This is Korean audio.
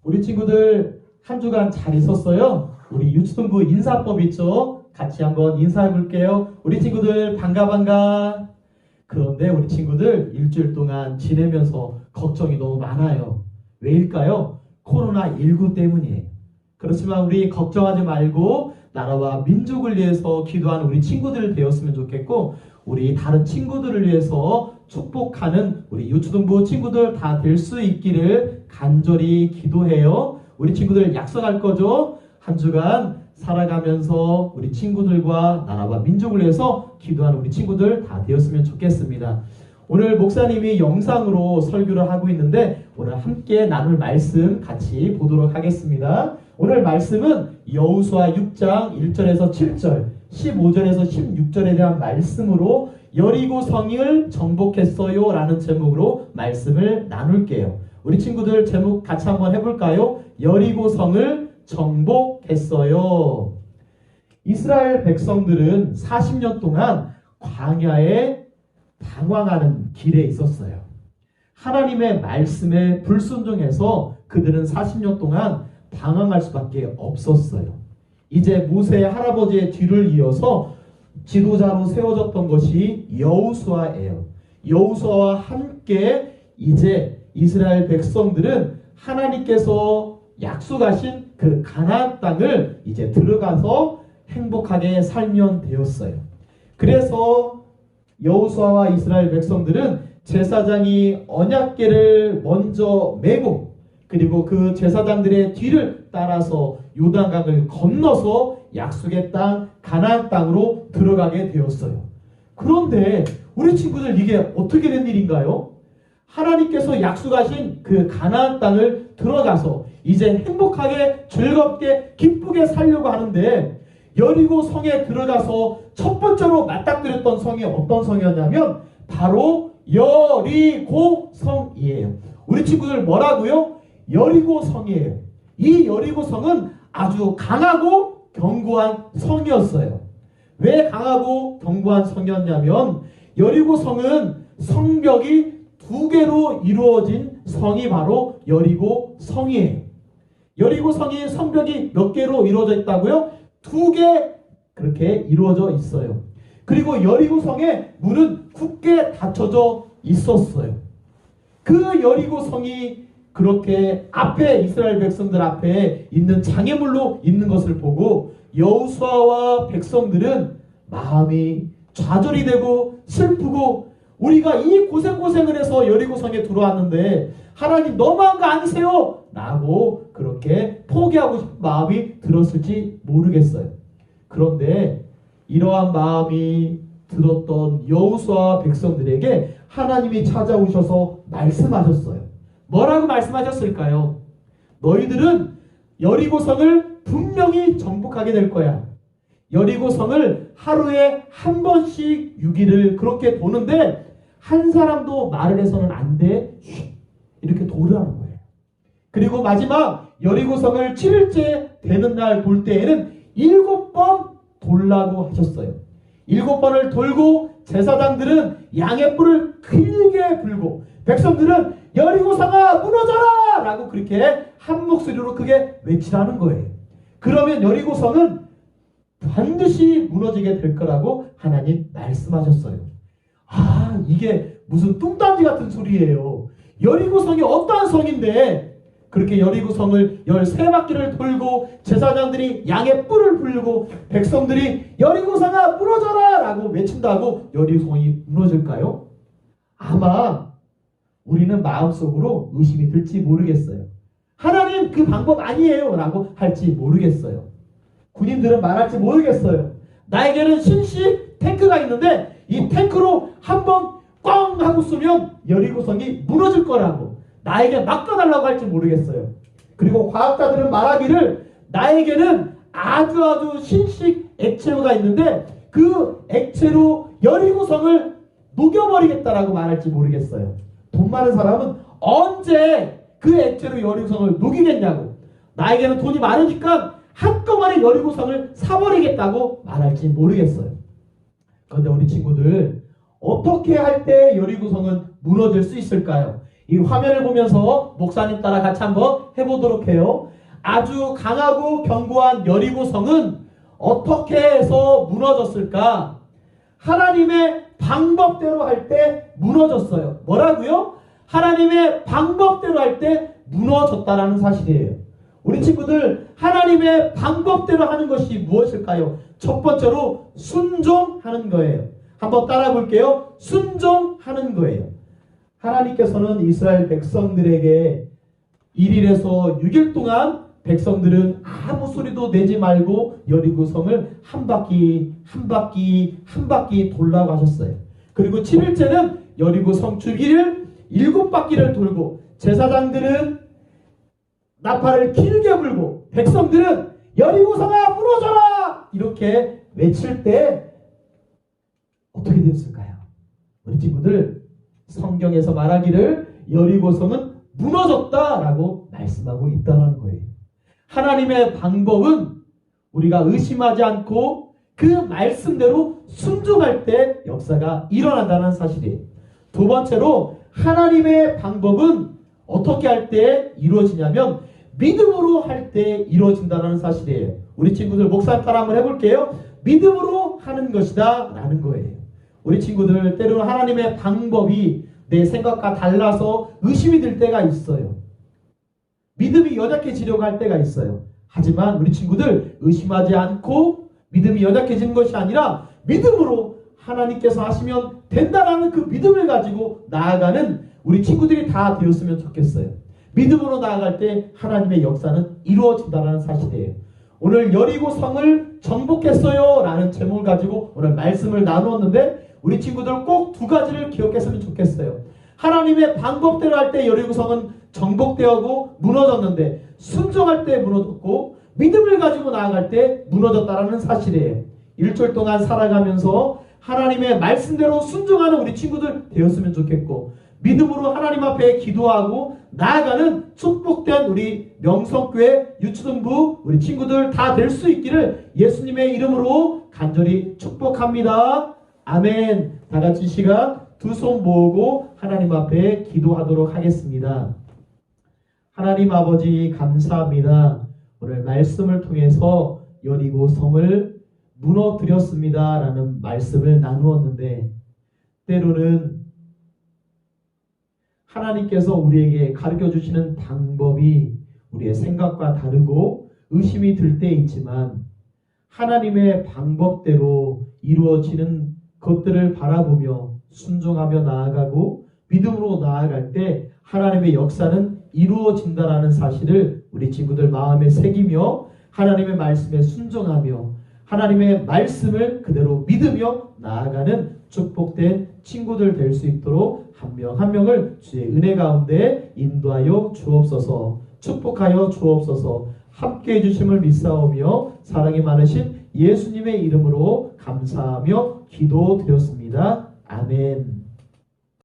우리 친구들 한 주간 잘 있었어요? 우리 유치동부 인사법 있죠? 같이 한번 인사해 볼게요. 우리 친구들 반가. 그런데 우리 친구들 일주일 동안 지내면서 걱정이 너무 많아요. 왜일까요? 코로나19 때문이에요. 그렇지만 우리 걱정하지 말고 나라와 민족을 위해서 기도하는 우리 친구들 되었으면 좋겠고, 우리 다른 친구들을 위해서 축복하는 우리 유치동부 친구들 다 될 수 있기를 간절히 기도해요. 우리 친구들 약속할 거죠? 한 주간 살아가면서 우리 친구들과 나라와 민족을 위해서 기도하는 우리 친구들 다 되었으면 좋겠습니다. 오늘 목사님이 영상으로 설교를 하고 있는데 오늘 함께 나눌 말씀 같이 보도록 하겠습니다. 오늘 말씀은 여호수아 6장 1절에서 7절, 15절에서 16절에 대한 말씀으로 여리고 성을 정복했어요 라는 제목으로 말씀을 나눌게요. 우리 친구들 제목 같이 한번 해볼까요? 여리고 성을 정복했어요. 이스라엘 백성들은 40년 동안 광야에 방황하는 길에 있었어요. 하나님의 말씀에 불순종해서 그들은 40년 동안 방황할 수밖에 없었어요. 이제 모세의 할아버지의 뒤를 이어서 지도자로 세워졌던 것이 여호수아예요. 여호수아와 함께 이제 이스라엘 백성들은 하나님께서 약속하신 그 가나안 땅을 이제 들어가서 행복하게 살면 되었어요. 그래서 여호수아와 이스라엘 백성들은 제사장이 언약궤를 먼저 메고, 그리고 그 제사장들의 뒤를 따라서 요단강을 건너서 약속의 땅 가나안 땅으로 들어가게 되었어요. 그런데 우리 친구들 이게 어떻게 된 일인가요? 하나님께서 약속하신 그 가나안 땅을 들어가서 이제 행복하게 즐겁게 기쁘게 살려고 하는데, 여리고 성에 들어가서 첫 번째로 맞닥뜨렸던 성이 어떤 성이었냐면 바로 여리고 성이에요. 우리 친구들 뭐라고요? 여리고 성이에요. 이 여리고 성은 아주 강하고 견고한 성이었어요. 왜 강하고 견고한 성이었냐면 여리고 성은 성벽이 2개로 이루어진 성이 바로 여리고 성이에요. 여리고 성이 성벽이 몇 개로 이루어져 있다고요? 2개 그렇게 이루어져 있어요. 그리고 여리고 성의 문은 굳게 닫혀져 있었어요. 그 여리고 성이 그렇게 앞에 이스라엘 백성들 앞에 있는 장애물로 있는 것을 보고 여호수아와 백성들은 마음이 좌절이 되고 슬프고, 우리가 이 고생을 해서 여리고 성에 들어왔는데 하나님 너무한 거 아니세요? 라고 그렇게 포기하고 싶은 마음이 들었을지 모르겠어요. 그런데 이러한 마음이 들었던 여호수아 백성들에게 하나님이 찾아오셔서 말씀하셨어요. 뭐라고 말씀하셨을까요? 너희들은 여리고성을 분명히 정복하게 될 거야. 여리고성을 하루에 한 번씩 6일을 그렇게 도는데 한 사람도 말을 해서는 안 돼. 이렇게 도르라는 거예요. 그리고 마지막 여리고성을 7일째 되는 날 볼 때에는 7번 돌라고 하셨어요. 7번을 돌고 제사장들은 양의 뿔을 길게 불고 백성들은 여리고성아 무너져라! 라고 그렇게 한 목소리로 크게 외치라는 거예요. 그러면 여리고성은 반드시 무너지게 될 거라고 하나님 말씀하셨어요. 아, 이게 무슨 뚱딴지 같은 소리예요. 여리고성이 어떠한 성인데 그렇게 여리고성을 13바퀴를 돌고 제사장들이 양의 뿔을 불고 백성들이 여리고성아 무너져라! 라고 외친다고 여리고성이 무너질까요? 아마 우리는 마음속으로 의심이 들지 모르겠어요. 하나님 그 방법 아니에요 라고 할지 모르겠어요. 군인들은 말할지 모르겠어요. 나에게는 신식 탱크가 있는데 이 탱크로 한번 꽝 하고 쏘면 여리고성이 무너질 거라고 나에게 맡겨달라고 할지 모르겠어요. 그리고 과학자들은 말하기를 나에게는 아주 신식 액체가 있는데 그 액체로 여리고성을 녹여버리겠다라고 말할지 모르겠어요. 돈 많은 사람은 언제 그 액체로 여리고성을 녹이겠냐고, 나에게는 돈이 많으니까 한꺼번에 여리고성을 사버리겠다고 말할지 모르겠어요. 그런데 우리 친구들 어떻게 할 때 여리고성은 무너질 수 있을까요? 이 화면을 보면서 목사님 따라 같이 한번 해보도록 해요. 아주 강하고 견고한 여리고성은 어떻게 해서 무너졌을까? 하나님의 방법대로 할 때 무너졌어요. 뭐라고요? 하나님의 방법대로 할 때 무너졌다라는 사실이에요. 우리 친구들, 하나님의 방법대로 하는 것이 무엇일까요? 첫 번째로 순종하는 거예요. 한번 따라 볼게요. 순종하는 거예요. 하나님께서는 이스라엘 백성들에게 1일에서 6일 동안 백성들은 아무 소리도 내지 말고 여리고성을 한 바퀴 돌라고 하셨어요. 그리고 7일째는 여리고성 주기를 7바퀴를 돌고, 제사장들은 나팔을 길게 불고 백성들은 여리고성아 무너져라 이렇게 외칠 때 어떻게 되었을까요? 우리 친구들, 성경에서 말하기를 여리고성은 무너졌다라고 말씀하고 있다는 거예요. 하나님의 방법은 우리가 의심하지 않고 그 말씀대로 순종할 때 역사가 일어난다는 사실이에요. 두 번째로, 하나님의 방법은 어떻게 할 때 이루어지냐면 믿음으로 할 때 이루어진다는 사실이에요. 우리 친구들, 목사님 따라 한번 해볼게요. 믿음으로 하는 것이다 라는 거예요. 우리 친구들, 때로는 하나님의 방법이 내 생각과 달라서 의심이 들 때가 있어요. 믿음이 연약해지려고 할 때가 있어요. 하지만 우리 친구들, 의심하지 않고 믿음이 연약해지는 것이 아니라 믿음으로 하나님께서 하시면 된다라는 그 믿음을 가지고 나아가는 우리 친구들이 다 되었으면 좋겠어요. 믿음으로 나아갈 때 하나님의 역사는 이루어진다는 사실이에요. 오늘 여리고성을 정복했어요 라는 제목을 가지고 오늘 말씀을 나누었는데, 우리 친구들 꼭 두 가지를 기억했으면 좋겠어요. 하나님의 방법대로 할 때 여리고성은 정복되고 무너졌는데, 순종할 때 무너졌고 믿음을 가지고 나아갈 때 무너졌다라는 사실이에요. 일주일 동안 살아가면서 하나님의 말씀대로 순종하는 우리 친구들 되었으면 좋겠고, 믿음으로 하나님 앞에 기도하고 나아가는 축복된 우리 명성교회 유초등부 우리 친구들 다 될 수 있기를 예수님의 이름으로 간절히 축복합니다. 아멘. 다 같이 시간 두 손 모으고 하나님 앞에 기도하도록 하겠습니다. 하나님 아버지, 감사합니다. 오늘 말씀을 통해서 여리고성을 무너뜨렸습니다 라는 말씀을 나누었는데, 때로는 하나님께서 우리에게 가르쳐 주시는 방법이 우리의 생각과 다르고 의심이 들 때 있지만, 하나님의 방법대로 이루어지는 것들을 바라보며 순종하며 나아가고 믿음으로 나아갈 때 하나님의 역사는 이루어진다라는 사실을 우리 친구들 마음에 새기며 하나님의 말씀에 순종하며 하나님의 말씀을 그대로 믿으며 나아가는 축복된 친구들 될 수 있도록 한 명 한 명을 주의 은혜 가운데 인도하여 주옵소서. 축복하여 주옵소서. 함께해 주심을 믿사오며 사랑이 많으신 예수님의 이름으로 감사하며 기도드렸습니다. 아멘.